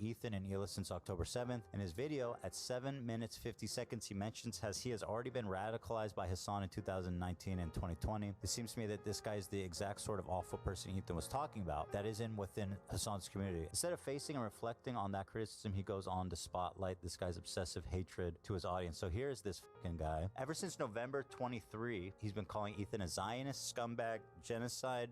Ethan and Hila since October 7th. In his video, at 7 minutes 50 seconds, he mentions he has already been radicalized by Hassan in 2019 and 2020. It seems to me that this guy is the exact sort of awful person Ethan was talking about that is within Hassan's community. Instead of facing and reflecting on that criticism, he goes on to spotlight this guy's obsessive hatred to his audience. So here's this fucking guy. Ever since November 23, he's been calling Ethan a Zionist, scumbag, genocide,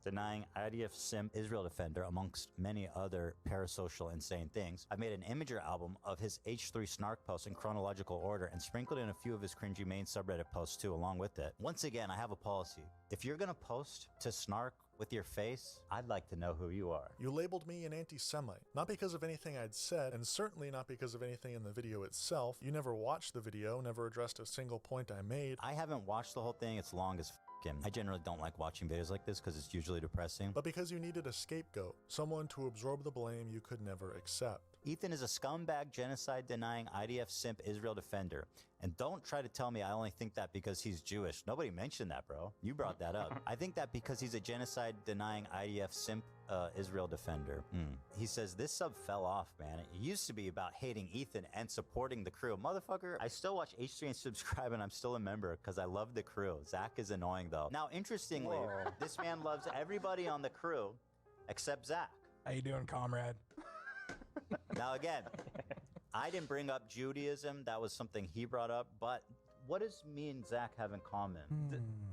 denying IDF simp, Israel defender, amongst many other parasocial insane things. I made an Imager album of his H3 snark posts in chronological order and sprinkled in a few of his cringy main subreddit posts too along with it. Once again, I have a policy. If you're gonna post to snark with your face, I'd like to know who you are. You labeled me an anti-Semite, not because of anything I'd said, and certainly not because of anything in the video itself. You never watched the video, never addressed a single point I made. I haven't watched the whole thing. It's long as I generally don't like watching videos like this because it's usually depressing. But because you needed a scapegoat, someone to absorb the blame you could never accept. Ethan is a scumbag, genocide-denying, IDF simp, Israel defender. And don't try to tell me I only think that because he's Jewish. Nobody mentioned that, bro. You brought that up. I think that because he's a genocide-denying, IDF simp, Israel defender. He says, this sub fell off, man. It used to be about hating Ethan and supporting the crew. Motherfucker, I still watch H3 and subscribe, and I'm still a member because I love the crew. Zach is annoying, though. Now, interestingly, this man loves everybody on the crew except Zach. How you doing, comrade? Now, again, I didn't bring up Judaism. That was something he brought up. But what does me and Zach have in common?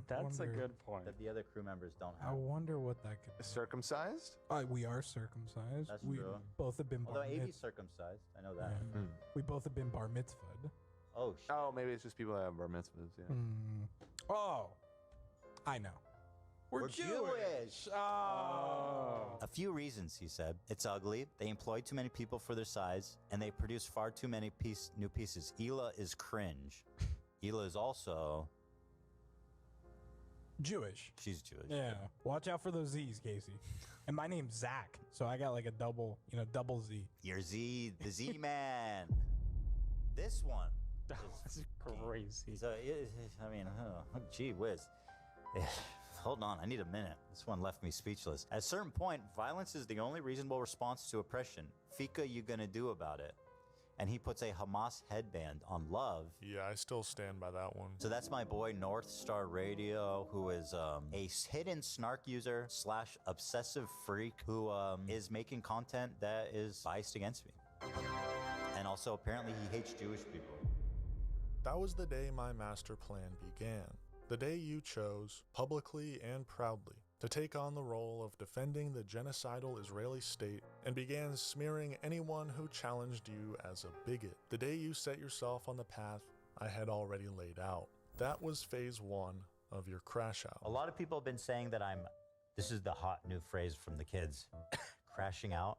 That's a good point. That the other crew members don't have. I wonder what that could be. Circumcised? We are circumcised. That's we true. both have been Although bar AB's circumcised. I know that. We both have been bar mitzvahed. Oh, shit. Oh, maybe it's just people that have bar mitzvahs, yeah. Oh, I know. We're Jewish. Oh. A few reasons, he said. It's ugly. They employ too many people for their size, and they produce far too many new pieces. Hila is cringe. Hila is also Jewish. She's Jewish. Yeah. Watch out for those Z's, Casey. And my name's Zach, so I got like a double Z. You're Z, the Z man. This one. That's crazy. So, I mean, gee whiz. Hold on, I need a minute. This one left me speechless. At a certain point, violence is the only reasonable response to oppression. Fika, you gonna do about it? And he puts a Hamas headband on love. Yeah, I still stand by that one. So that's my boy North Star Radio, who is a hidden snark user / obsessive freak who is making content that is biased against me. And also apparently he hates Jewish people. That was the day my master plan began. The day you chose, publicly and proudly, to take on the role of defending the genocidal Israeli state and began smearing anyone who challenged you as a bigot. The day you set yourself on the path I had already laid out. That was phase 1 of your crash out. A lot of people have been saying that this is the hot new phrase from the kids, crashing out.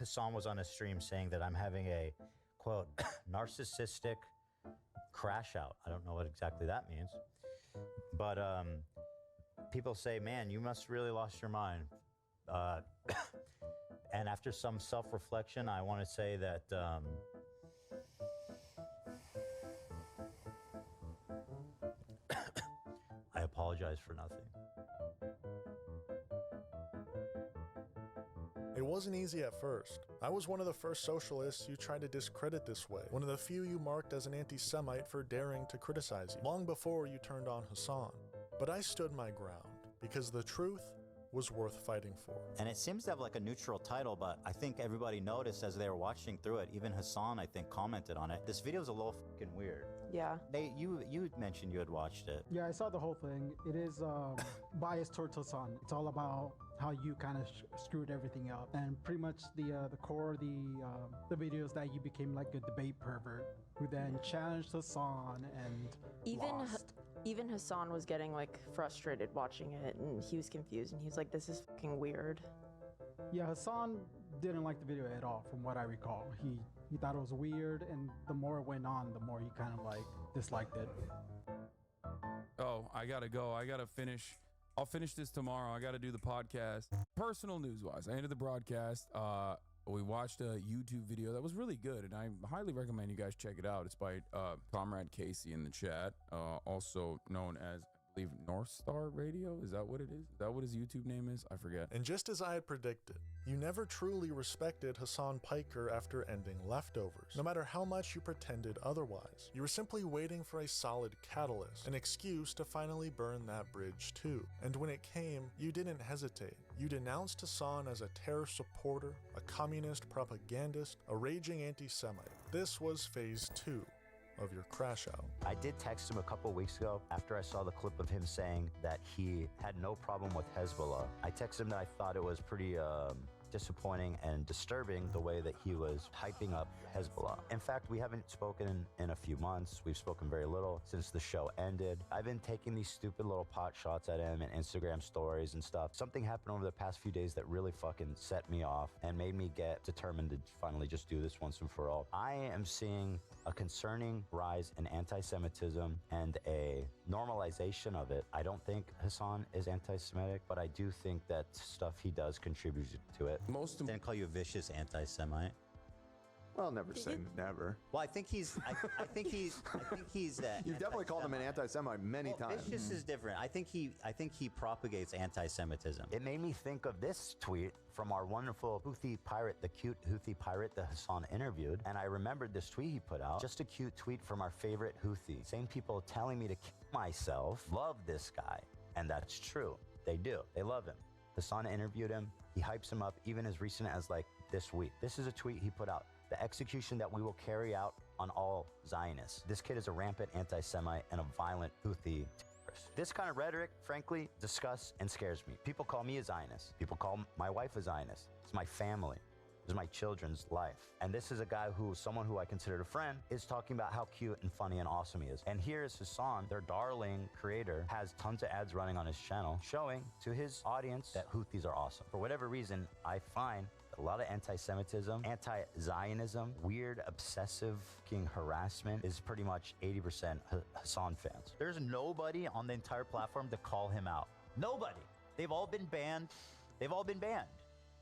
Hassan was on a stream saying that I'm having a, quote, narcissistic crash out. I don't know what exactly that means. But people say, man, you must really lost your mind. And after some self-reflection, I want to say that I apologize for nothing. It wasn't easy at first. I was one of the first socialists you tried to discredit this way, one of the few you marked as an anti-Semite for daring to criticize you, long before you turned on Hassan. But I stood my ground, because the truth was worth fighting for. And it seems to have like a neutral title, but I think everybody noticed as they were watching through it, even Hassan, I think, commented on it. This video's a little fucking weird. Yeah. You mentioned you had watched it. Yeah, I saw the whole thing. It is biased towards Hassan. It's all about how you kind of screwed everything up, and pretty much the core of the video is that you became like a debate pervert who then challenged Hassan and lost. Even Hassan was getting like frustrated watching it, and he was confused, and he was like, "This is fucking weird." Yeah, Hassan didn't like the video at all, from what I recall. He thought it was weird, and the more it went on, the more he kind of like disliked it. Oh, I gotta go. I gotta finish. I'll finish this tomorrow. I gotta do the podcast. Personal news-wise, I ended the broadcast. We watched a YouTube video that was really good, and I highly recommend you guys check it out. It's by Comrade Casey in the chat, also known as, I believe North Star Radio. Is that what it is? Is that what his YouTube name is? I forget. And just as I had predicted, you never truly respected Hassan Piker after ending Leftovers, no matter how much you pretended otherwise. You were simply waiting for a solid catalyst, an excuse to finally burn that bridge too. And when it came, you didn't hesitate. You denounced Hassan as a terror supporter, a communist propagandist, a raging anti-Semite. This was phase 2 of your crash out. I did text him a couple weeks ago after I saw the clip of him saying that he had no problem with Hezbollah. I texted him that I thought it was pretty disappointing and disturbing the way that he was hyping up Hezbollah. In fact, we haven't spoken in a few months. We've spoken very little since the show ended. I've been taking these stupid little pot shots at him and Instagram stories and stuff. Something happened over the past few days that really fucking set me off and made me get determined to finally just do this once and for all. I am seeing a concerning rise in anti-Semitism and a normalization of it. I don't think Hassan is anti-Semitic, but I do think that stuff he does contributes to it. Didn't call you a vicious anti-Semite. Well, never say never. Well, I think he's. I think he's. You've definitely called him an anti-Semite many times. Vicious is different. I think he propagates anti-Semitism. It made me think of this tweet from our wonderful Houthi pirate, the cute Houthi pirate that Hassan interviewed, and I remembered this tweet he put out. Just a cute tweet from our favorite Houthi. Same people telling me to kill myself love this guy, and that's true. They do. They love him. Hassan interviewed him. He hypes him up even as recent as like this week. This is a tweet he put out. The execution that we will carry out on all Zionists. This kid is a rampant anti-Semite and a violent Houthi terrorist. This kind of rhetoric, frankly, disgusts and scares me. People call me a Zionist. People call my wife a Zionist. It's my family. It's my children's life. And this is a guy someone who I considered a friend, is talking about how cute and funny and awesome he is. And here is Hassan, their darling creator, has tons of ads running on his channel, showing to his audience that Houthis are awesome. For whatever reason, I find a lot of anti-Semitism, anti-Zionism, weird, obsessive harassment is pretty much 80% Hassan fans. There's nobody on the entire platform to call him out. Nobody. They've all been banned. They've all been banned.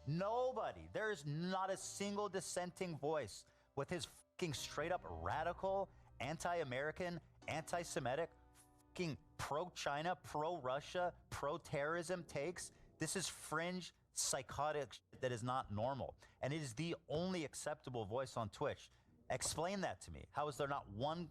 Nobody. There is not a single dissenting voice with his fucking straight up radical, anti-American, anti-Semitic, fucking pro-China, pro-Russia, pro-terrorism takes. This is fringe, psychotic shit that is not normal. And it is the only acceptable voice on Twitch. Explain that to me. How is there not one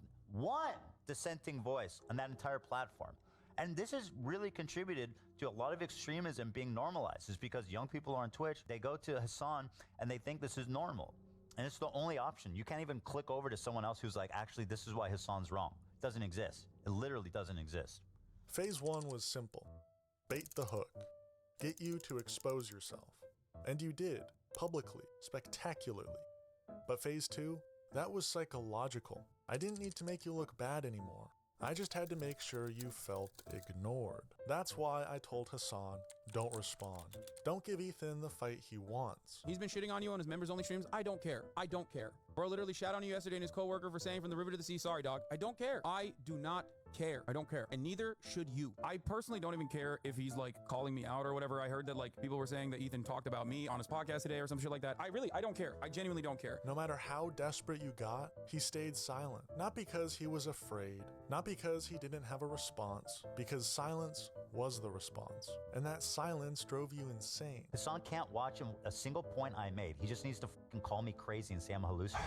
dissenting voice on that entire platform? And this has really contributed to a lot of extremism being normalized. Is because young people are on Twitch, they go to Hassan and they think this is normal. And it's the only option. You can't even click over to someone else who's like, actually, this is why Hassan's wrong. It doesn't exist. It literally doesn't exist. Phase 1 was simple. Bait the hook. Get you to expose yourself. And you did, publicly, spectacularly. But phase 2, that was psychological. I didn't need to make you look bad anymore. I just had to make sure you felt ignored. That's why I told Hassan, don't respond. Don't give Ethan the fight he wants. He's been shitting on you on his members only streams. I don't care. I don't care. Bro literally shat on you yesterday and his coworker for saying from the river to the sea, sorry dog. I don't care. I do not care. I don't care. And neither should you. I personally don't even care if he's like calling me out or whatever. I heard that like people were saying that Ethan talked about me on his podcast today or some shit like that. I don't care. I genuinely don't care. No matter how desperate you got, he stayed silent. Not because he was afraid, not because he didn't have a response, because silence was the response. And that silence drove you insane. Hassan can't watch a single point I made. He just needs to fucking call me crazy and say I'm hallucinating.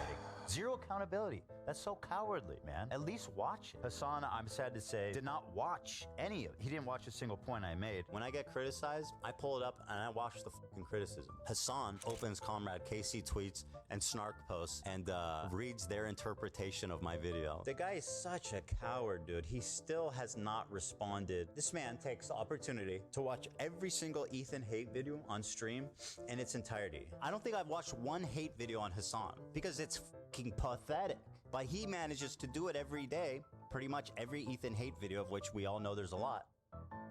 Zero accountability. That's so cowardly, man. At least watch it. Hassan, I'm sad to say, did not watch any of it. He didn't watch a single point I made. When I get criticized, I pull it up and I watch the fucking criticism. Hassan opens Comrade Casey tweets and snark posts and reads their interpretation of my video. The guy is such a coward, dude. He still has not responded. This man takes the opportunity to watch every single Ethan hate video on stream in its entirety. I don't think I've watched one hate video on Hassan because it's fucking pathetic. But he manages to do it every day, pretty much every Ethan hate video, of which we all know there's a lot.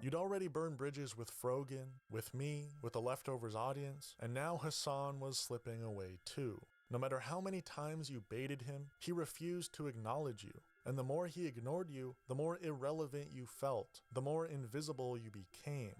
You'd already burned bridges with Frogan, with me, with the Leftovers audience, and now Hassan was slipping away too. No matter how many times you baited him, he refused to acknowledge you. And the more he ignored you, the more irrelevant you felt, the more invisible you became.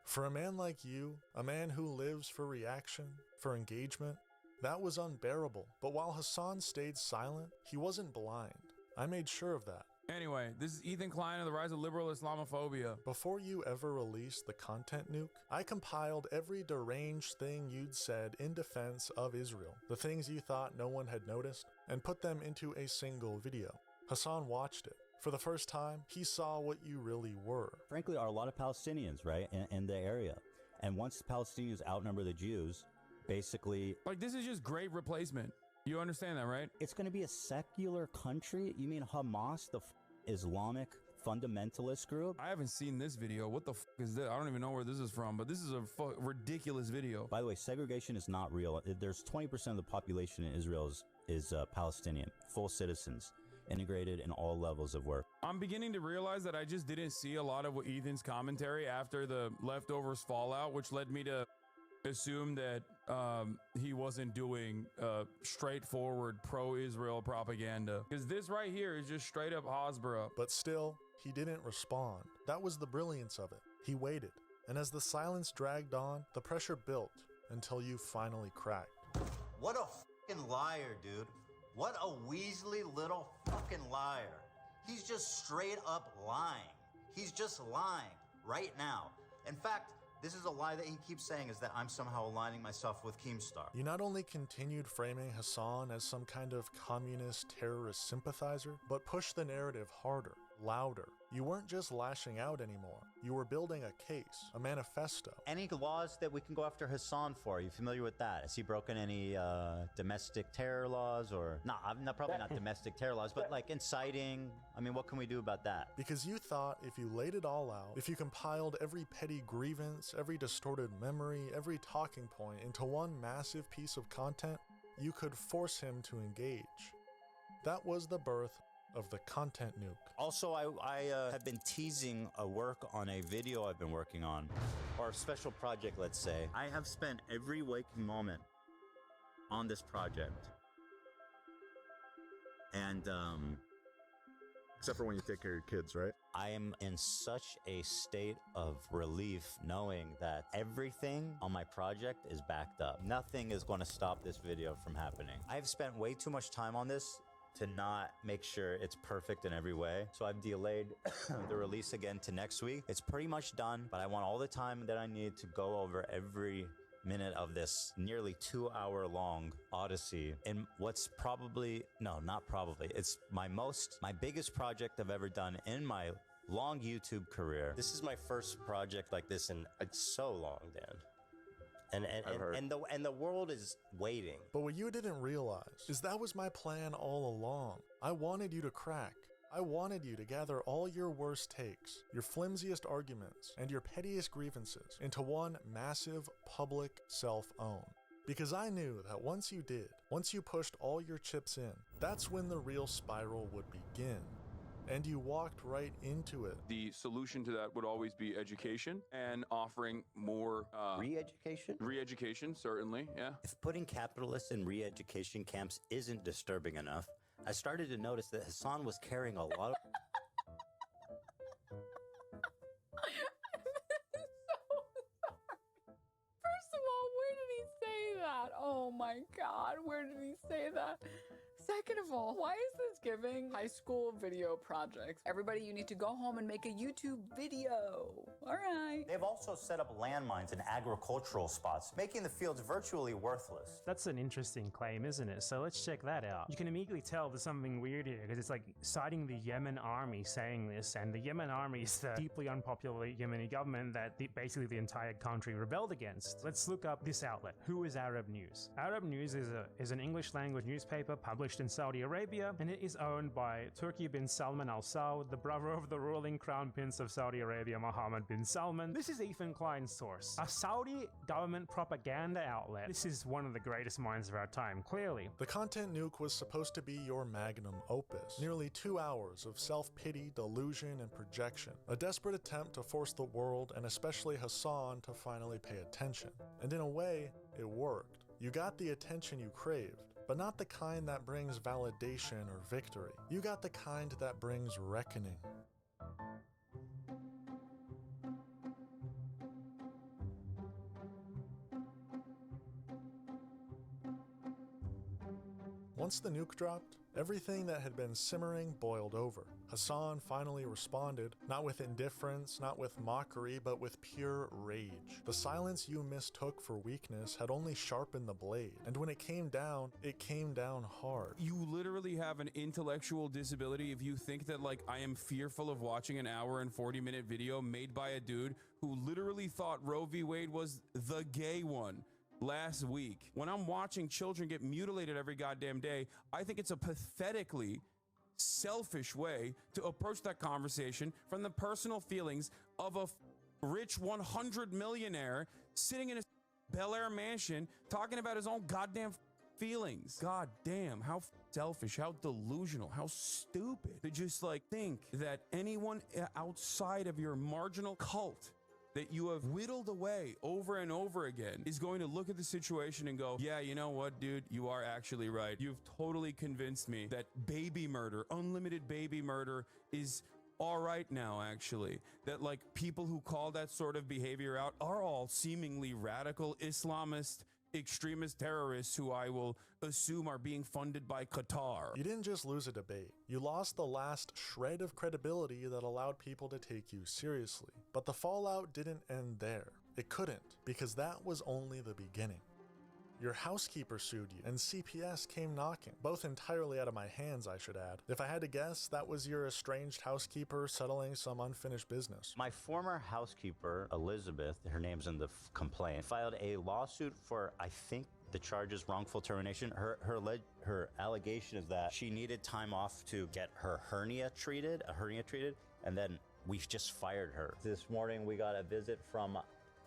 For a man like you, a man who lives for reaction, for engagement, that was unbearable. But while Hassan stayed silent, he wasn't blind. I made sure of that. Anyway, this is Ethan Klein and the Rise of Liberal Islamophobia. Before you ever released the content nuke, I compiled every deranged thing you'd said in defense of Israel, the things you thought no one had noticed, and put them into a single video. Hassan watched it. For the first time, he saw what you really were. Frankly, are a lot of Palestinians, right, in the area. And once the Palestinians outnumber the Jews, basically... Like, this is just great replacement. You understand that, right? It's going to be a secular country? You mean Hamas, the Islamic fundamentalist group? I haven't seen this video. What the is this? I don't even know where this is from, but this is a ridiculous video. By the way, segregation is not real. There's 20% of the population in Israel is Palestinian, full citizens, integrated in all levels of work. I'm beginning to realize that I just didn't see a lot of Ethan's commentary after the leftovers fallout, which led me to assume that he wasn't doing straightforward pro-Israel propaganda, because this right here is just straight up Hasbara. But still, he didn't respond. That was the brilliance of it. He waited, and as the silence dragged on, the pressure built until you finally cracked. What a fucking liar, dude. What a Weasley little fucking liar. He's just straight up lying. He's just lying right now. In fact, this is a lie that he keeps saying, is that I'm somehow aligning myself with Keemstar. You not only continued framing Hassan as some kind of communist terrorist sympathizer, but pushed the narrative harder, louder. You weren't just lashing out anymore. You were building a case, a manifesto. Any laws that we can go after Hassan for? Are you familiar with that? Has he broken any domestic terror laws or... No, probably not domestic terror laws, but like inciting. I mean, what can we do about that? Because you thought if you laid it all out, if you compiled every petty grievance, every distorted memory, every talking point into one massive piece of content, you could force him to engage. That was the birth of the content nuke. Also, I have been teasing a work on a video I've been working on, or a special project, let's say. I have spent every waking moment on this project. And, Except for when you take care of your kids, right? I am in such a state of relief knowing that everything on my project is backed up. Nothing is going to stop this video from happening. I've spent way too much time on this to not make sure it's perfect in every way. So I've delayed the release again to next week. It's pretty much done, but I want all the time that I need to go over every minute of this nearly 2-hour-long odyssey in what's probably, no, not probably, it's my biggest project I've ever done in my long YouTube career. This is my first project like this in so long, Dan. And the world is waiting. But what you didn't realize is that was my plan all along. I wanted you to crack. I wanted you to gather all your worst takes, your flimsiest arguments, and your pettiest grievances into one massive public self-own. Because I knew that once you did, once you pushed all your chips in, that's when the real spiral would begin. And you walked right into it. The solution to that would always be education and offering more... Re-education? Re-education, certainly, yeah. If putting capitalists in re-education camps isn't disturbing enough, I started to notice that Hassan was carrying a lot of... First of all, where did he say that? Oh my God, where did he say that? Second of all, why is this giving high school video projects? Everybody, you need to go home and make a YouTube video. All right. They've also set up landmines in agricultural spots, making the fields virtually worthless. That's an interesting claim, isn't it? So let's check that out. You can immediately tell there's something weird here, because it's like citing the Yemen army saying this, and the Yemen army is the deeply unpopular Yemeni government that basically the entire country rebelled against. Let's look up this outlet. Who is Arab News? Arab News is an English language newspaper published in Saudi Arabia, and it is owned by Turki bin Salman Al Saud, the brother of the ruling crown prince of Saudi Arabia, Mohammed bin Salman. This is Ethan Klein's source, a Saudi government propaganda outlet. This is one of the greatest minds of our time, clearly. The content nuke was supposed to be your magnum opus. Nearly 2 hours of self-pity, delusion, and projection. A desperate attempt to force the world, and especially Hassan, to finally pay attention. And in a way, it worked. You got the attention you craved, but not the kind that brings validation or victory. You got the kind that brings reckoning. Once the nuke dropped, everything that had been simmering boiled over. Hassan finally responded, not with indifference, not with mockery, but with pure rage. The silence you mistook for weakness had only sharpened the blade, and when it came down hard. You literally have an intellectual disability if you think that, like, I am fearful of watching an hour and 40-minute video made by a dude who literally thought Roe v. Wade was the gay one last week. When I'm watching children get mutilated every goddamn day, I think it's a pathetically selfish way to approach that conversation from the personal feelings of a rich 100 millionaire sitting in a Bel Air mansion talking about his own goddamn feelings. God damn, how selfish, how delusional, how stupid to just like think that anyone outside of your marginal cult that you have whittled away over and over again is going to look at the situation and go, yeah, you know what, dude, you are actually right. You've totally convinced me that baby murder, unlimited baby murder is all right now, actually. That like people who call that sort of behavior out are all seemingly radical Islamist extremist terrorists who I will assume are being funded by Qatar. You didn't just lose a debate, you lost the last shred of credibility that allowed people to take you seriously. But the fallout didn't end there. It couldn't, because that was only the beginning. Your housekeeper sued you, and CPS came knocking, both entirely out of my hands, I should add. If I had to guess, that was your estranged housekeeper settling some unfinished business. My former housekeeper, Elizabeth, her name's in the complaint, filed a lawsuit for, I think, the charge is wrongful termination. Her allegation is that she needed time off to get her hernia treated, and then we just fired her. This morning, we got a visit from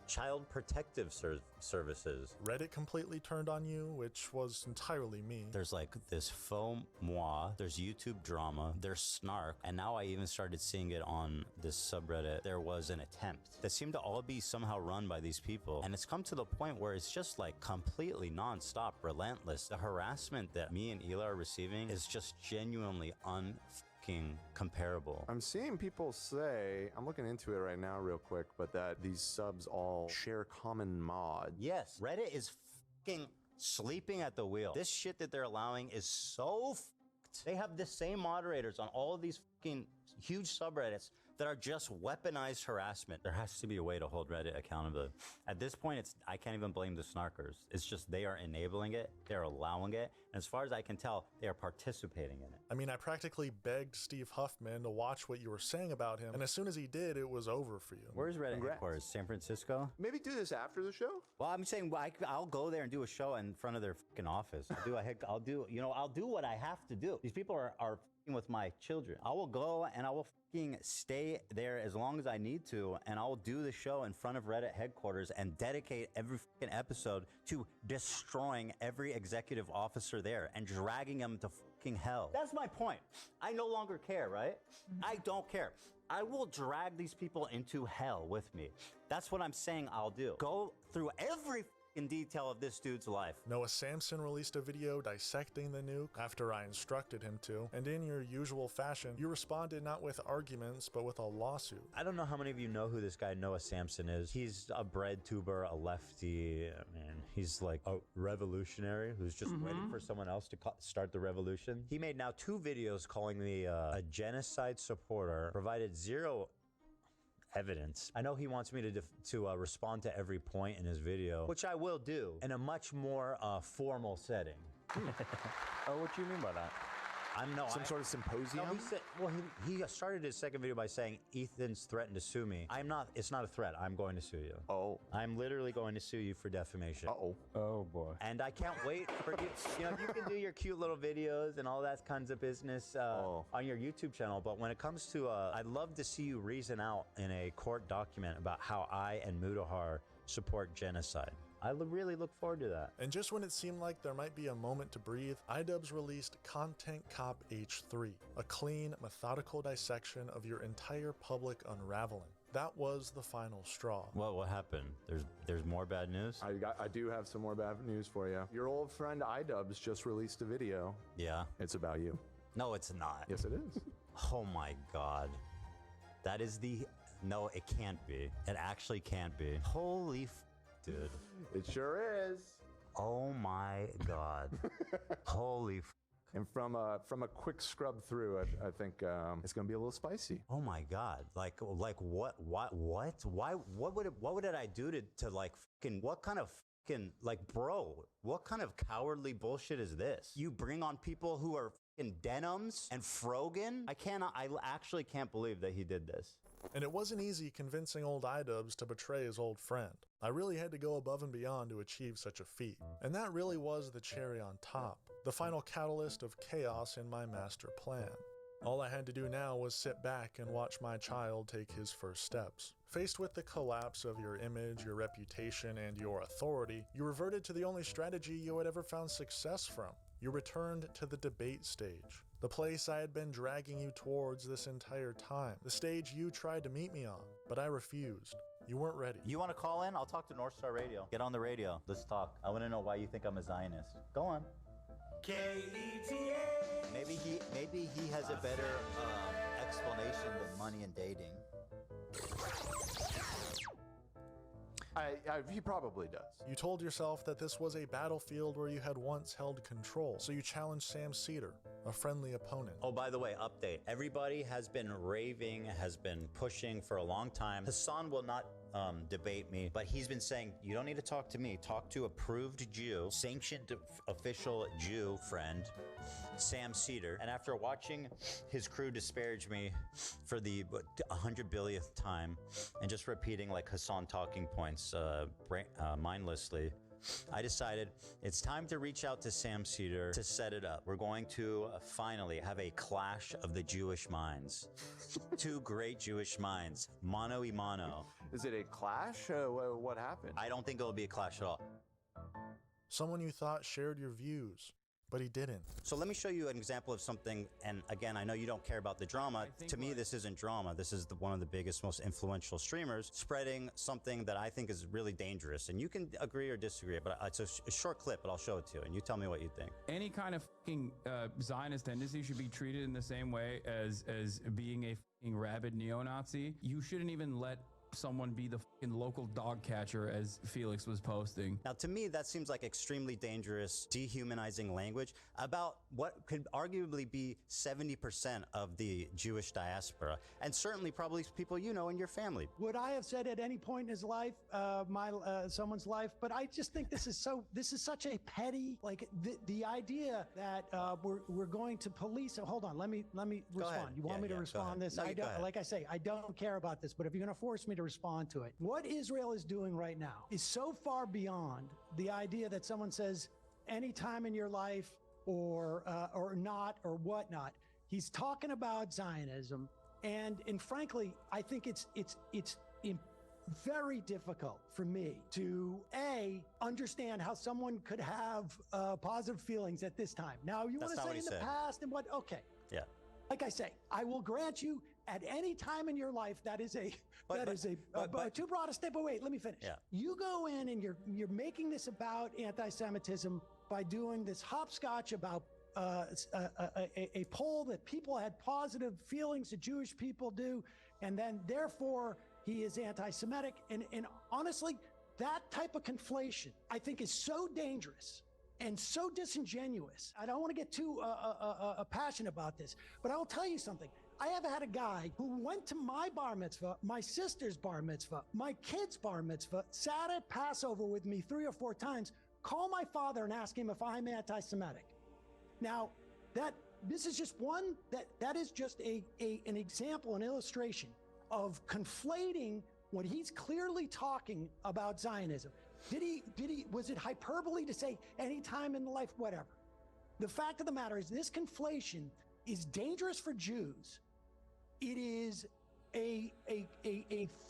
Child Protective Services. Reddit completely turned on you, which was entirely me. There's like this faux moi, there's YouTube drama, there's snark, and now I even started seeing it on this subreddit. There was an attempt that seemed to all be somehow run by these people, and it's come to the point where it's just like completely non-stop, relentless. The harassment that me and Ela are receiving is just genuinely comparable. I'm seeing people say, I'm looking into it right now real quick, but that these subs all share common mods. Yes, Reddit is fucking sleeping at the wheel. This shit that they're allowing is so fucked. They have the same moderators on all of these fucking huge subreddits that are just weaponized harassment. There has to be a way to hold Reddit accountable. At this point, I can't even blame the snarkers. It's just they are enabling it, they're allowing it, and as far as I can tell, they are participating in it. I mean, I practically begged Steve Huffman to watch what you were saying about him, and as soon as he did, it was over for you. Where's Reddit Congrats. headquarters? San Francisco? Maybe do this after the show? Well, I'm saying I'll go there and do a show in front of their fucking office. I'll do what I have to do. These people are fucking with my children. I will go and I will fucking stay there as long as I need to, and I will do the show in front of Reddit headquarters and dedicate every fucking episode to destroying every executive officer there and dragging them to fucking hell. That's my point. I no longer care, right? I don't care. I will drag these people into hell with me. That's what I'm saying I'll do. Go through every in detail of this dude's life. Noah Samson released a video dissecting the nuke after I instructed him to, and in your usual fashion, you responded not with arguments, but with a lawsuit. I don't know how many of you know who this guy Noah Samson is. He's a bread tuber, a lefty, man. He's like a revolutionary who's just waiting for someone else to start the revolution. He made now 2 videos calling me a genocide supporter, provided 0 evidence. I know he wants me to respond to every point in his video, which I will do in a much more formal setting. Oh, what do you mean by that? Some sort of symposium? No, he started his second video by saying Ethan's threatened to sue me. It's not a threat. I'm going to sue you. Oh. I'm literally going to sue you for defamation. Uh-oh. Oh, boy. And I can't wait for you. You know, you can do your cute little videos and all that kinds of business on your YouTube channel. But when it comes to, I'd love to see you reason out in a court document about how I and Mudahar support genocide. I really look forward to that. And just when it seemed like there might be a moment to breathe, iDubbbz released Content Cop H3, a clean, methodical dissection of your entire public unraveling. That was the final straw. What happened? There's more bad news? I do have some more bad news for you. Your old friend iDubbbz just released a video. Yeah. It's about you. No, it's not. Yes, it is. Oh my God. That is no, it can't be. It actually can't be. Holy dude. It sure is. Oh my God. Holy And from a quick scrub through, I think it's going to be a little spicy. Oh my God! Like what? What would I do to like fucking what kind of fucking like bro? What kind of cowardly bullshit is this? You bring on people who are fucking denims and Frogan? I actually can't believe that he did this. And it wasn't easy convincing old iDubbbz to betray his old friend. I really had to go above and beyond to achieve such a feat. And that really was the cherry on top, the final catalyst of chaos in my master plan. All I had to do now was sit back and watch my child take his first steps. Faced with the collapse of your image, your reputation, and your authority, you reverted to the only strategy you had ever found success from. You returned to the debate stage. The place I had been dragging you towards this entire time. The stage you tried to meet me on, but I refused. You weren't ready. You want to call in? I'll talk to North Star Radio. Get on the radio. Let's talk. I want to know why you think I'm a Zionist. Go on. KETA. Maybe he has a better explanation than money and dating. He probably does. You told yourself that this was a battlefield where you had once held control, so you challenged Sam Cedar, a friendly opponent. Oh, by the way, update. Everybody has been raving, has been pushing for a long time. Hassan will not debate me, but he's been saying, you don't need to talk to me. Talk to approved Jew, sanctioned official Jew friend, Sam Cedar. And after watching his crew disparage me for the 100 billionth time and just repeating like Hassan talking points mindlessly, I decided it's time to reach out to Sam Cedar to set it up. We're going to finally have a clash of the Jewish minds. Two great Jewish minds, mano y mano. Is it a clash? What happened? I don't think it'll be a clash at all. Someone you thought shared your views, but he didn't. So let me show you an example of something, and again, I know you don't care about the drama. To me, this isn't drama. This is one of the biggest, most influential streamers spreading something that I think is really dangerous. And you can agree or disagree, but it's a short clip, but I'll show it to you, and you tell me what you think. Any kind of fucking Zionist tendency should be treated in the same way as being a fucking rabid neo-Nazi. You shouldn't even let someone be the fucking local dog catcher, as Felix was posting. Now, to me, that seems like extremely dangerous, dehumanizing language about what could arguably be 70% of the Jewish diaspora, and certainly probably people you know in your family. Would I have said at any point in his life, someone's life? But I just think this is such a petty, like the idea that we're going to police. Hold on, let me respond. You want me to respond to this? No, I don't, like I say, I don't care about this, but if you're going to force me to respond to it, what Israel is doing right now is so far beyond the idea that someone says any time in your life or not or whatnot. He's talking about Zionism, and frankly, I think it's very difficult for me to understand how someone could have positive feelings at this time. Now, you want to say in the past and what? Okay. Yeah. Like I say, I will grant you at any time in your life that is too broad a step. But wait, let me finish. Yeah. You go in and you're making this about anti-Semitism by doing this hopscotch about a poll that people had positive feelings that Jewish people do, and then therefore he is anti-Semitic. And honestly, that type of conflation I think is so dangerous and so disingenuous. I don't want to get too passionate about this, but I will tell you something. I have had a guy who went to my bar mitzvah, my sister's bar mitzvah, my kid's bar mitzvah, sat at Passover with me 3 or 4 times, call my father and ask him if I'm anti-Semitic. Now, this is just one, that is just an example, an illustration of conflating what he's clearly talking about Zionism. Was it hyperbole to say any time in life, whatever? The fact of the matter is this conflation is dangerous for Jews. It is a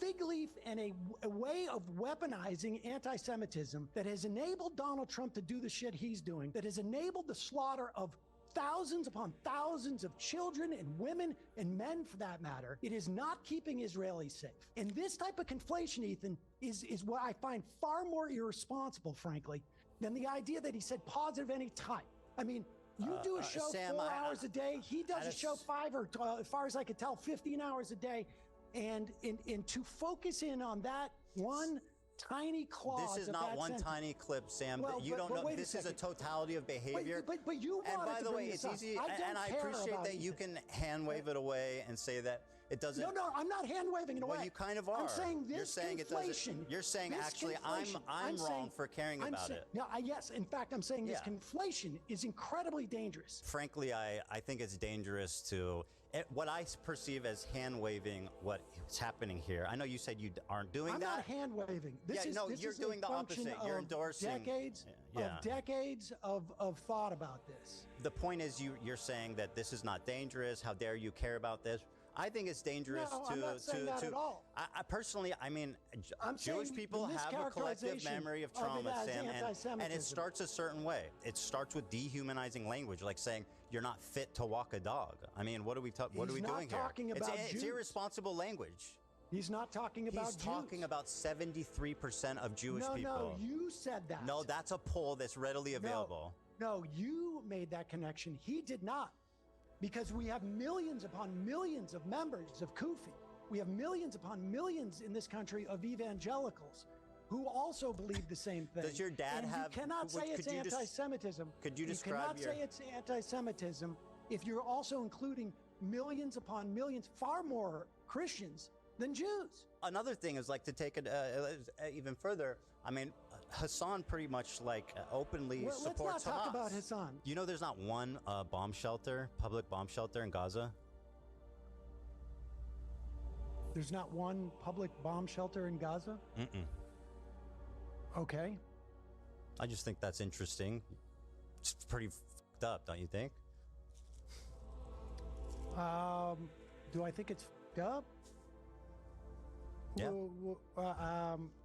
fig leaf and a way of weaponizing anti-Semitism that has enabled Donald Trump to do the shit he's doing, that has enabled the slaughter of thousands upon thousands of children and women and men, for that matter. It is not keeping Israelis safe. And this type of conflation, Ethan, is what I find far more irresponsible, frankly, than the idea that he said positive any time. I mean, you do a show Sam, 4 hours a day. He does a show 5 or, as far as I could tell, 15 hours a day. And to focus in on that one tiny clause. This is of not that one sentence. tiny clip, Sam. Well, You don't know. wait a This is a second. totality of behavior. But you And wanted by to the bring way, this it's up. easy, I don't and I care appreciate about that you anything. can hand wave it away and say that it doesn't. No, I'm not hand waving it away. Well, you kind of are. I'm saying this You're saying it doesn't. You're saying this actually conflation, I'm wrong saying- for caring I'm about say- it. No, yes. In fact, I'm saying this Yeah. conflation is incredibly dangerous. Frankly, I think it's dangerous to what I perceive as hand waving what's happening here. I know you said you aren't doing I'm that. not hand waving. This Yeah, is no, this you're is a doing the function opposite. You're of endorsing- decades Yeah. of decades of thought about this. The point is, you're saying that this is not dangerous. How dare you care about this? I think it's dangerous No, to I'm not saying that at all. I personally, I mean, I'm Jewish saying people the have a collective mischaracterization memory of of it trauma, as Sam, and it anti-Semitism. starts a certain way. It starts with dehumanizing language, like saying you're not fit to walk a dog. I mean, what are we He's doing not here? talking about It's Jews. irresponsible language. He's not talking about He's talking about 73% of Jewish no, people. No, you said that. No, that's a poll that's readily available. No, you made that connection. He did not. Because we have millions upon millions of members of Kufi. We have millions upon millions in this country of evangelicals who also believe the same thing. Does your dad and have- You cannot say it's could you anti-Semitism. could you You describe cannot your- say it's anti-Semitism if you're also including millions upon millions, far more Christians than Jews. Another thing is like to take it even further. I mean, Hassan pretty much like openly Well, supports let's not talk Hamas. about Hassan. You know, there's not one bomb shelter, public bomb shelter in Gaza. There's not one public bomb shelter in Gaza? Mm-mm. Okay. I just think that's interesting. It's pretty fucked up, don't you think? Do I think it's f***ed up? Yeah.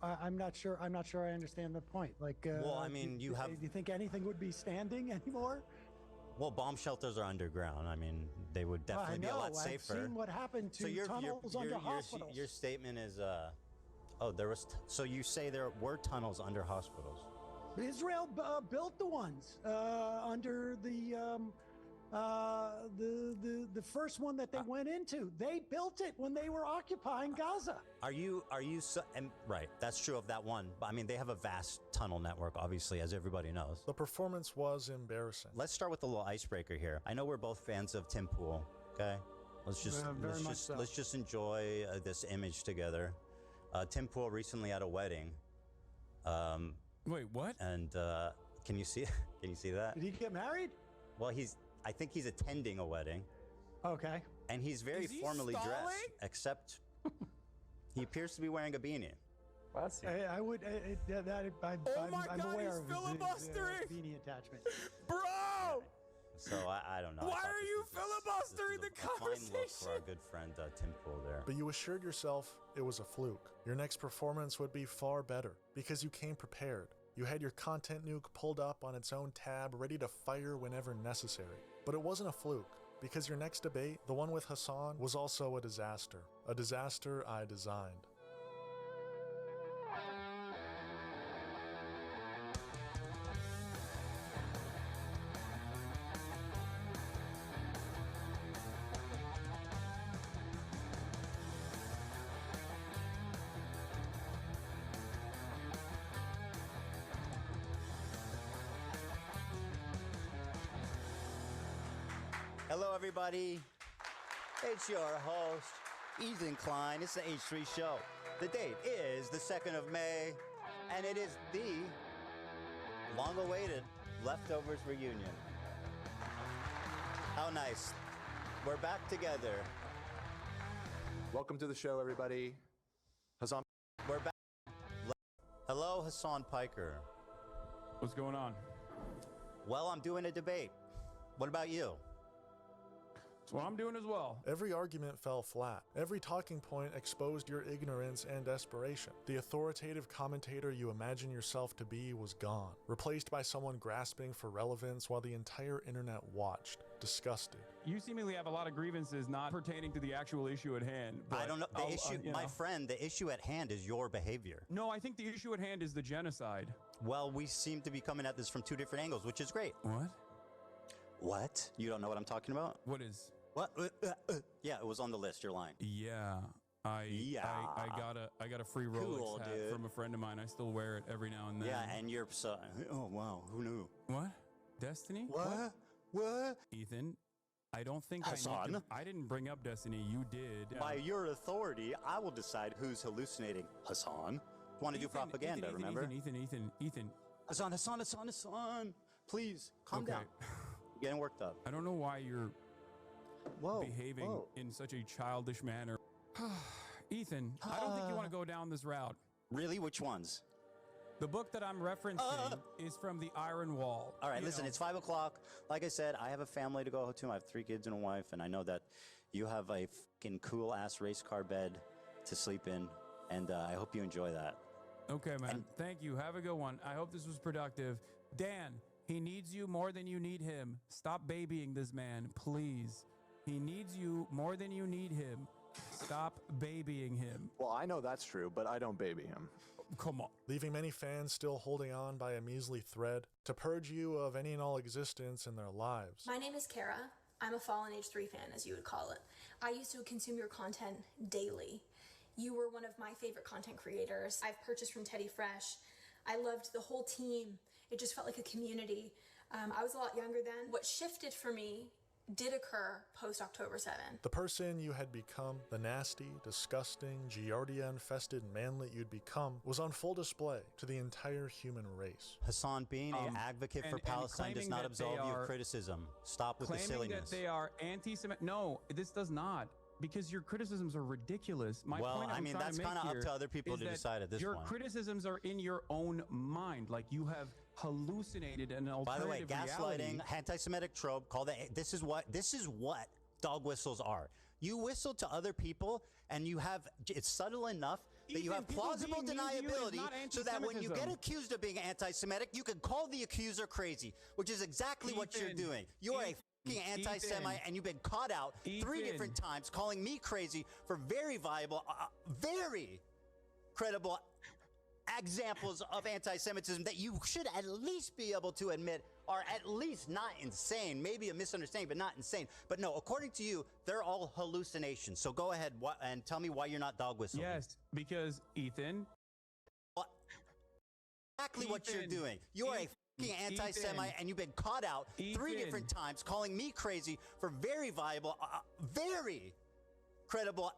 I'm not sure. I'm not sure I understand the point. Like, Well, I mean, you have- Do you think anything would be standing anymore? Well, bomb shelters are underground. I mean, they would definitely be a lot safer. I've seen what happened to tunnels under hospitals. Your statement is, oh, there was. So you say there were tunnels under hospitals? Israel built the ones under the first one that they went into. They built it when they were occupying Gaza. Are you and right, that's true of that one. But I mean, they have a vast tunnel network, obviously, as everybody knows. The performance was embarrassing. Let's start with a little icebreaker here. I know we're both fans of Tim Pool, okay? Let's just enjoy this image together. Tim Pool recently at a wedding. Wait, what? And can you see can you see that? Did he get married? Well, I think he's attending a wedding. Okay. And he's very Is he formally stalling? dressed, except he appears to be wearing a beanie. Classy. I would. Oh my I'm God, aware he's of his filibustering! beanie attachment. Bro! So I don't know. I Why thought are this you was filibustering the a fine look for conversation? our good friend Tim Pool there. But you assured yourself it was a fluke. Your next performance would be far better because you came prepared. You had your content nuke pulled up on its own tab, ready to fire whenever necessary. But it wasn't a fluke, because your next debate, the one with Hassan, was also a disaster I designed. Hello, everybody. It's your host, Ethan Klein. It's the H3 Show. The date is the 2nd of May, and it is the long-awaited Leftovers reunion. How nice. We're back together. Welcome to the show, everybody. Hassan. We're back. Hello, Hassan Piker. What's going on? Well, I'm doing a debate. What about you? That's what I'm doing as well. Every argument fell flat. Every talking point exposed your ignorance and desperation. The authoritative commentator you imagine yourself to be was gone, replaced by someone grasping for relevance while the entire internet watched, disgusted. You seemingly have a lot of grievances not pertaining to the actual issue at hand. But I don't know. The issue, my friend, the issue at hand is your behavior. No, I think the issue at hand is the genocide. Well, we seem to be coming at this from two different angles, which is great. What? What? You don't know what I'm talking about? What is? What? Yeah, it was on the list. You're lying. Yeah. I got a free Rolex hat dude. from a friend of mine. I still wear it every now and then. Yeah, and you're so. Oh wow, who knew? What? Destiny? What? Ethan, I don't think Hassan? I didn't bring up Destiny. You did. By your authority, I will decide who's hallucinating. Hassan? Want to do propaganda, remember? Ethan. Hassan. Please, calm down. You're getting worked up. I don't know why you're behaving in such a childish manner. Ethan, I don't think you want to go down this route. Really? Which ones? The book that I'm referencing is from the Iron Wall. All right, listen, it's 5 o'clock. Like I said, I have a family to go to. I have 3 kids and a wife, and I know that you have a fucking cool-ass race car bed to sleep in, and I hope you enjoy that. Okay, man. Thank you. Have a good one. I hope this was productive. Dan, he needs you more than you need him. Stop babying this man, please. He needs you more than you need him. Stop babying him. Well, I know that's true, but I don't baby him. Come on. Leaving many fans still holding on by a measly thread to purge you of any and all existence in their lives. My name is Kara. I'm a Fallen Age 3 fan, as you would call it. I used to consume your content daily. You were one of my favorite content creators. I've purchased from Teddy Fresh. I loved the whole team. It just felt like a community. I was a lot younger then. What shifted for me did occur post-October 7th. The person you had become, the nasty, disgusting, Giardia-infested manlet you'd become, was on full display to the entire human race. Hassan, being an advocate for Palestine does not absolve you of criticism. Stop with the silliness. Claiming that they are anti-Semitic. No, this does not. Because your criticisms are ridiculous. My point I mean, that's kind of up to other people to decide at this point. Your criticisms are in your own mind. Like you have hallucinated an alternative reality. By the way, gaslighting, anti-Semitic trope. This is what dog whistles are. You whistle to other people, and it's subtle enough that you have plausible deniability, so that when you get accused of being anti-Semitic, you can call the accuser crazy, which is exactly what you're doing. You are a anti-Semite, and you've been caught out 3 different times, calling me crazy for very viable, very credible examples of anti-Semitism that you should at least be able to admit are at least not insane. Maybe a misunderstanding, but not insane. But no, according to you, they're all hallucinations. So go ahead and tell me why you're not dog whistling. Yes, because Ethan. Exactly what you're doing. You are a anti-Semite, and you've been caught out 3 different times, calling me crazy for very viable, very credible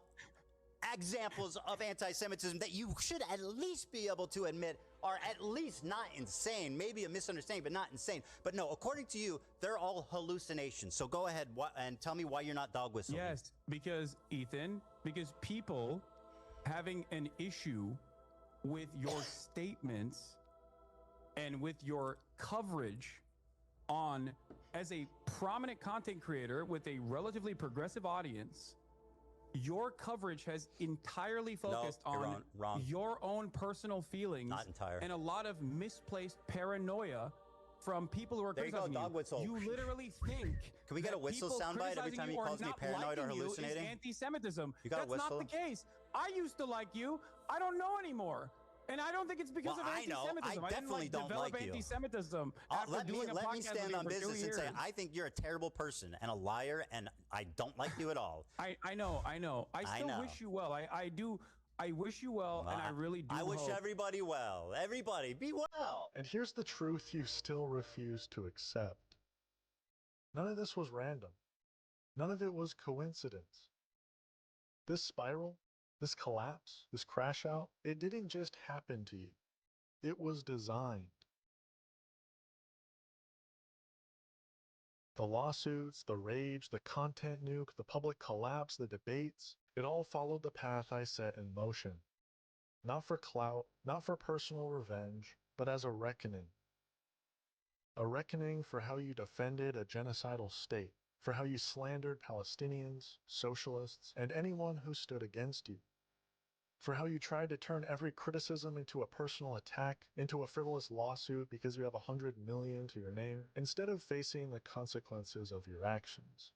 examples of anti-Semitism that you should at least be able to admit are at least not insane. Maybe a misunderstanding, but not insane. But no, according to you, they're all hallucinations. So go ahead and tell me why you're not dog whistling. Yes, because Ethan, because people having an issue with your statements and with your coverage on, as a prominent content creator with a relatively progressive audience, your coverage has entirely focused on your own personal feelings. Not entire. And a lot of misplaced paranoia from people who are criticizing dog whistle. You literally think. Can we get a whistle soundbite every time he calls me paranoid or hallucinating? Anti-Semitism. You got a That's whistle? not the case. I used to like you. I don't know anymore. And I don't think it's because of anti-Semitism. I definitely don't like you. Anti-Semitism after doing a let me podcast stand on with you for 2 business and say years. I think you're a terrible person and a liar, and I don't like you at all. I know. I still wish you well. I do. I wish you well, and I really do. I wish hope. everybody well. Everybody, be well. And here's the truth you still refuse to accept. None of this was random. None of it was coincidence. This spiral, this collapse, this crash out, it didn't just happen to you. It was designed. The lawsuits, the rage, the content nuke, the public collapse, the debates, it all followed the path I set in motion. Not for clout, not for personal revenge, but as a reckoning. A reckoning for how you defended a genocidal state, for how you slandered Palestinians, socialists, and anyone who stood against you. For how you tried to turn every criticism into a personal attack, into a frivolous lawsuit because you have 100 million to your name, instead of facing the consequences of your actions.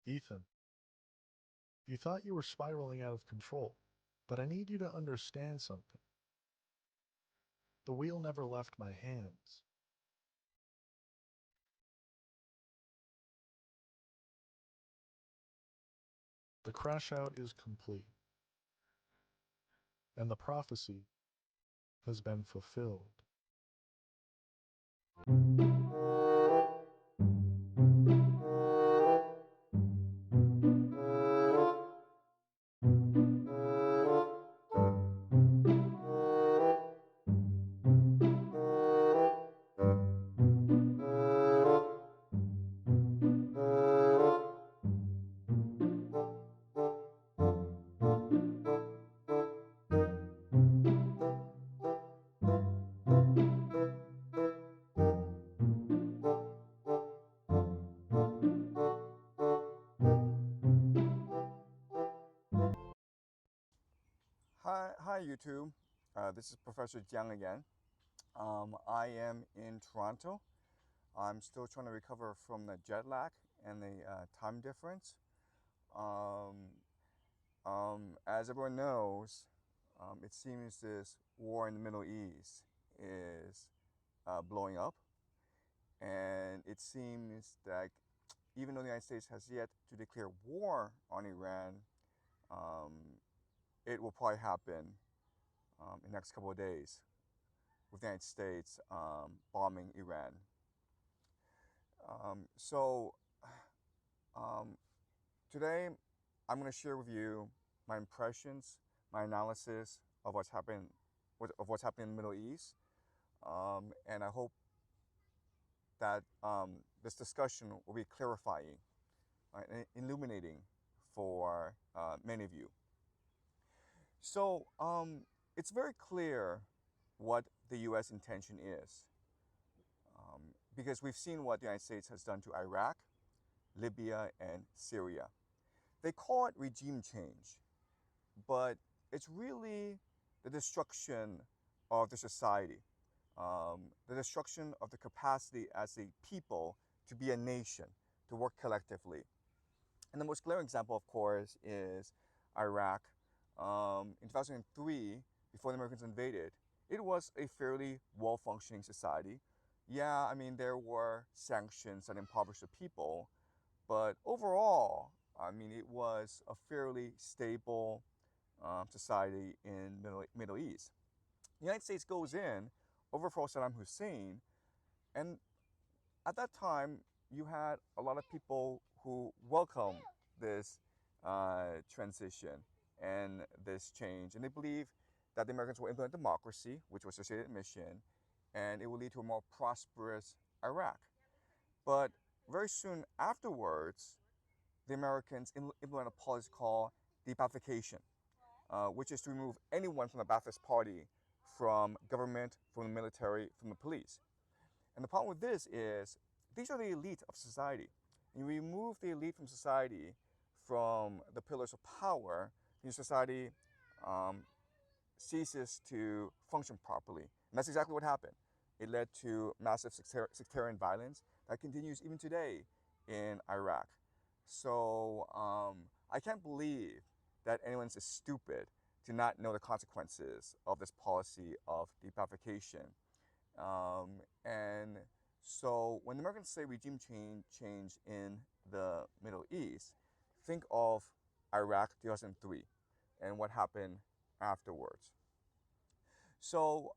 Ethan, you thought you were spiraling out of control, but I need you to understand something. The wheel never left my hands. The crash out is complete, and the prophecy has been fulfilled. Hi YouTube. This is Professor Jiang again. I am in Toronto. I'm still trying to recover from the jet lag and the time difference. As everyone knows, it seems this war in the Middle East is blowing up, and it seems that even though the United States has yet to declare war on Iran, it will probably happen in the next couple of days, with the United States bombing Iran. Today I'm going to share with you my impressions, my analysis of what's happening in the Middle East, and I hope that this discussion will be clarifying, right, and illuminating for many of you. So it's very clear what the U.S. intention is, because we've seen what the United States has done to Iraq, Libya, and Syria. They call it regime change, but it's really the destruction of the society, the destruction of the capacity as a people to be a nation, to work collectively. And the most glaring example, of course, is Iraq. In 2003, before the Americans invaded, it was a fairly well-functioning society. Yeah, I mean, there were sanctions that impoverished the people, but overall, I mean, it was a fairly stable society in Middle East. The United States goes in, overthrows Saddam Hussein, and at that time, you had a lot of people who welcomed this transition and this change, and they believed that the Americans will implement democracy, which was their stated mission, and it will lead to a more prosperous Iraq. But very soon afterwards, the Americans implement a policy called de-Baathification, which is to remove anyone from the Ba'athist Party, from government, from the military, from the police. And the problem with this is these are the elite of society. And you remove the elite from society, from the pillars of power, your society ceases to function properly. And that's exactly what happened. It led to massive sectarian violence that continues even today in Iraq. So I can't believe that anyone's as stupid to not know the consequences of this policy of de-Baathification. And so when the Americans say regime change in the Middle East, think of Iraq 2003 and what happened afterwards. So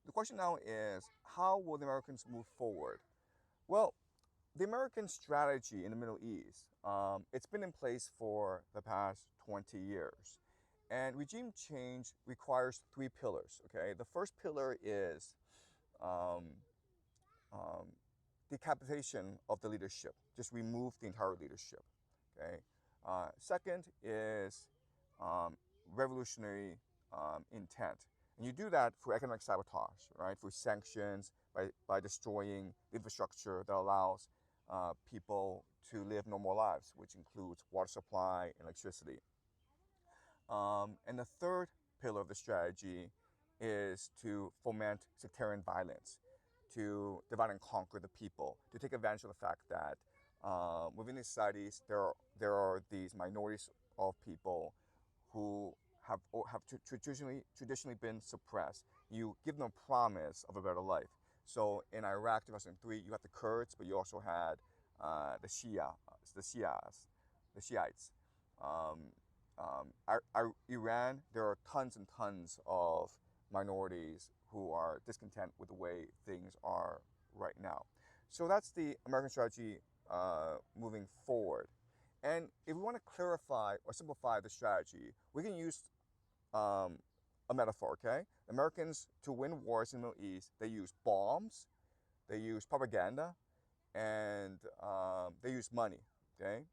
the question now is, how will the Americans move forward? Well, the American strategy in the Middle East, it's been in place for the past 20 years. And regime change requires three pillars, okay? The first pillar is decapitation of the leadership. Just remove the entire leadership, okay? Second is revolutionary intent. And you do that through economic sabotage, right? Through sanctions, by destroying the infrastructure that allows people to live normal lives, which includes water supply and electricity. And the third pillar of the strategy is to foment sectarian violence, to divide and conquer the people, to take advantage of the fact that within these societies there are these minorities of people who have traditionally been suppressed. You give them a promise of a better life. So in Iraq 2003, you had the Kurds, but you also had the Shiites. Iran, there are tons and tons of minorities who are discontent with the way things are right now. So that's the American strategy moving forward. And if we want to clarify or simplify the strategy, we can use a metaphor, okay? Americans, to win wars in the Middle East, they use bombs, they use propaganda, and they use money, okay?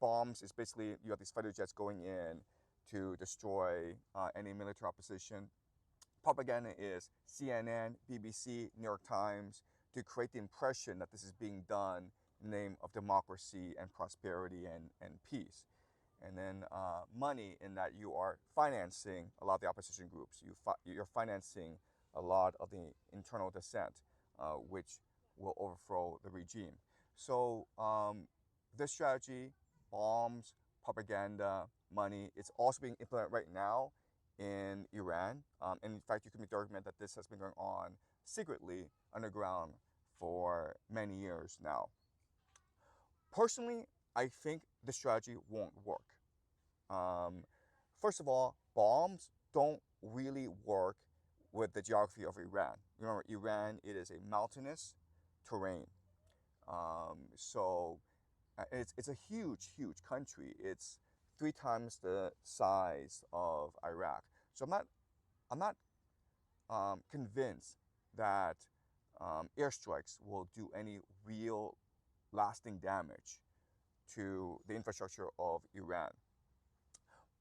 Bombs is basically, you have these fighter jets going in to destroy any military opposition. Propaganda is CNN, BBC, New York Times, to create the impression that this is being done in the name of democracy and prosperity and peace. And then money, in that you are financing a lot of the opposition groups. You're financing a lot of the internal dissent, which will overthrow the regime. So this strategy, bombs, propaganda, money, it's also being implemented right now in Iran. And in fact, you can make the argument that this has been going on secretly underground for many years now. Personally, I think the strategy won't work. First of all, bombs don't really work with the geography of Iran. Remember, Iran, it is a mountainous terrain. So it's a huge, huge country. It's 3 times the size of Iraq. So I'm not convinced that airstrikes will do any real lasting damage to the infrastructure of Iran.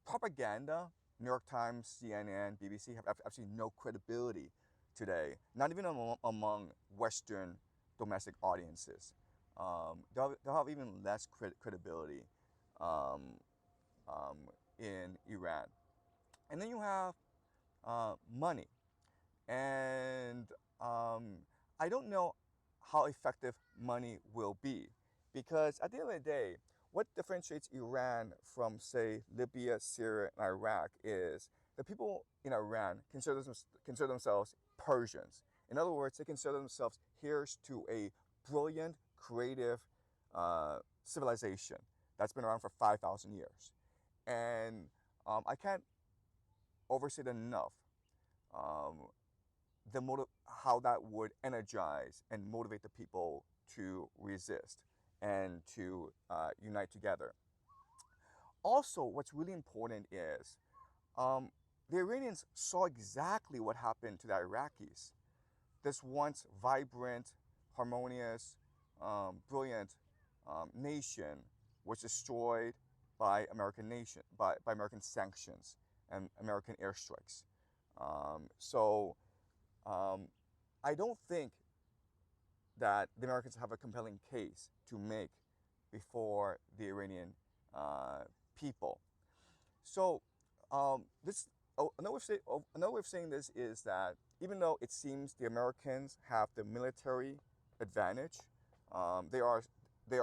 Propaganda, New York Times, CNN, BBC have absolutely no credibility today, not even among Western domestic audiences. They'll have even less credibility in Iran. And then you have money. And I don't know how effective money will be, because at the end of the day, what differentiates Iran from, say, Libya, Syria, and Iraq is the people in Iran consider themselves Persians. In other words, they consider themselves heirs to a brilliant, creative civilization that's been around for 5,000 years. And I can't overstate enough how that would energize and motivate the people to resist and to unite together. Also, what's really important is the Iranians saw exactly what happened to the Iraqis. This once vibrant, harmonious, brilliant nation was destroyed by American sanctions and American airstrikes. I don't think that the Americans have a compelling case to make before the Iranian people. So another way of saying this is that even though it seems the Americans have the military advantage, they are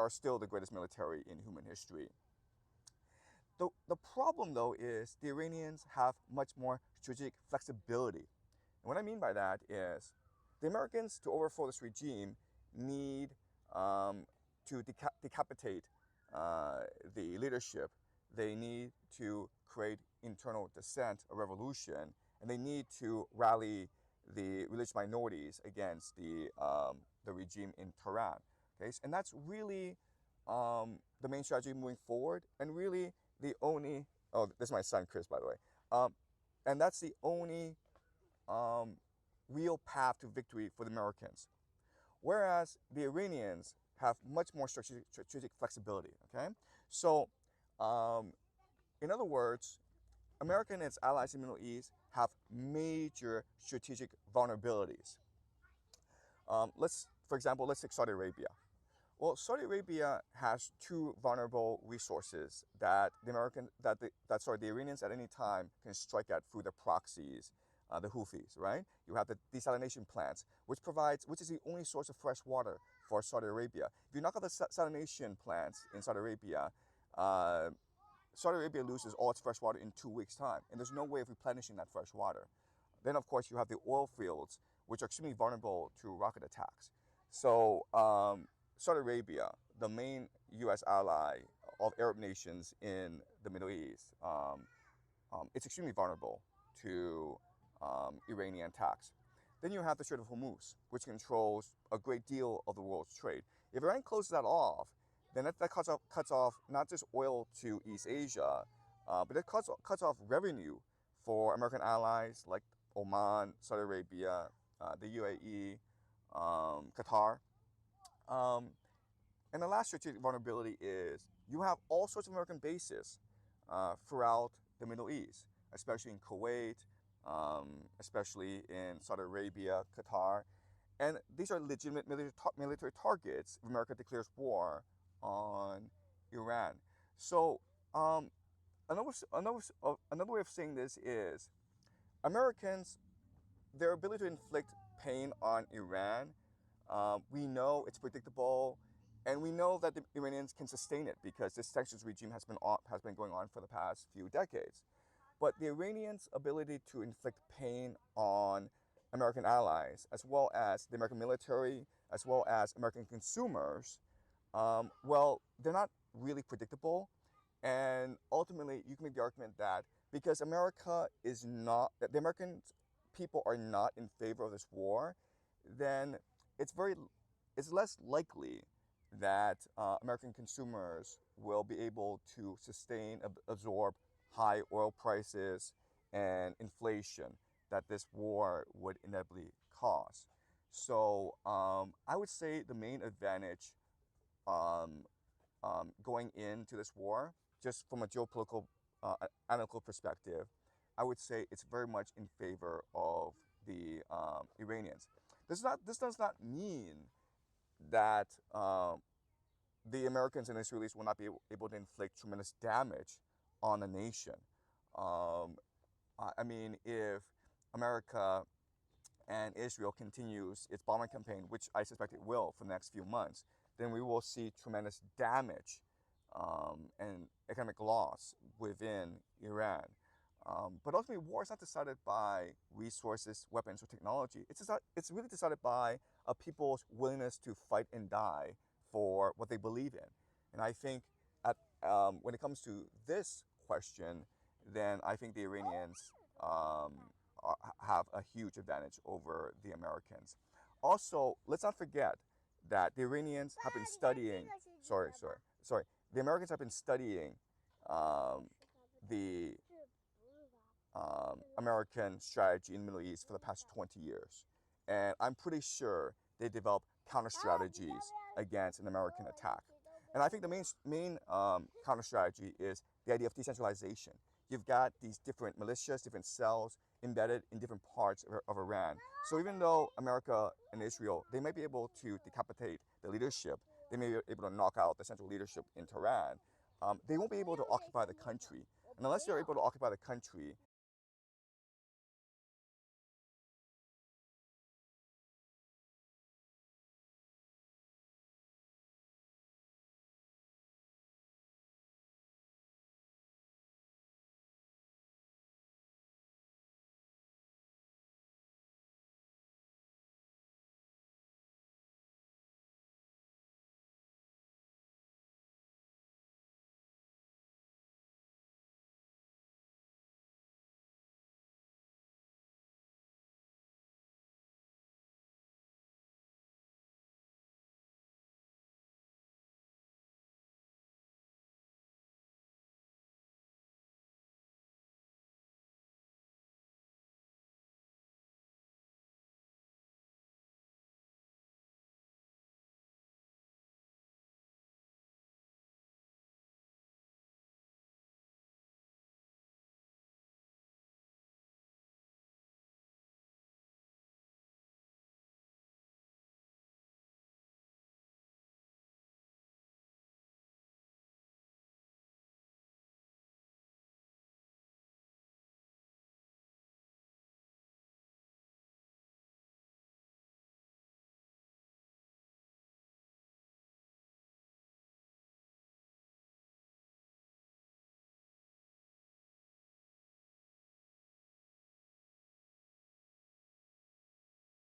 still the greatest military in human history. The problem, though, is the Iranians have much more strategic flexibility. And what I mean by that is the Americans, to overthrow this regime, need to decapitate the leadership. They need to create internal dissent, a revolution, and they need to rally the religious minorities against the regime in Tehran. Okay? And that's really the main strategy moving forward, and really the only, oh, this is my son Chris, by the way, and that's the only real path to victory for the Americans. Whereas the Iranians have much more strategic flexibility, okay? So, in other words, America and its allies in the Middle East have major strategic vulnerabilities. For example, let's take Saudi Arabia. Well, Saudi Arabia has 2 vulnerable resources that the Iranians at any time can strike at through their proxies, the Houthis, right? You have the desalination plants, which is the only source of fresh water for Saudi Arabia. If you knock out the desalination plants in Saudi Arabia loses all its fresh water in 2 weeks' time, and there's no way of replenishing that fresh water. Then, of course, you have the oil fields, which are extremely vulnerable to rocket attacks. So, Saudi Arabia, the main U.S. ally of Arab nations in the Middle East, it's extremely vulnerable to Iranian attacks. Then you have the Strait of Hormuz, which controls a great deal of the world's trade. If Iran closes that off, then that cuts off not just oil to East Asia, but it cuts off revenue for American allies like Oman, Saudi Arabia, the UAE, Qatar. And the last strategic vulnerability is you have all sorts of American bases throughout the Middle East, especially in Kuwait, especially in Saudi Arabia, Qatar. And these are legitimate military targets if America declares war on Iran. So another way of saying this is Americans, their ability to inflict pain on Iran, we know it's predictable, and we know that the Iranians can sustain it because this sanctions regime has been going on for the past few decades. But the Iranians' ability to inflict pain on American allies, as well as the American military, as well as American consumers, well, they're not really predictable. And ultimately, you can make the argument that because the American people are not in favor of this war, then it's less likely that American consumers will be able to absorb high oil prices and inflation that this war would inevitably cause. So I would say the main advantage going into this war, just from a geopolitical analytical perspective, I would say it's very much in favor of the Iranians. This does not mean that the Americans and Israelis will not be able to inflict tremendous damage on a nation. I mean, if America and Israel continues its bombing campaign, which I suspect it will for the next few months, then we will see tremendous damage and economic loss within Iran. But ultimately, war is not decided by resources, weapons, or technology. It's really decided by a people's willingness to fight and die for what they believe in. And I think when it comes to this question, then I think the Iranians have a huge advantage over the Americans. Also, let's not forget that the Iranians have been studying. The Americans have been studying the American strategy in the Middle East for the past 20 years. And I'm pretty sure they developed counter strategies against an American attack. And I think the main counter strategy is the idea of decentralization. You've got these different militias, different cells embedded in different parts of Iran. So even though America and Israel, they may be able to decapitate the leadership, they may be able to knock out the central leadership in Tehran, they won't be able to occupy the country. And unless they're able to occupy the country,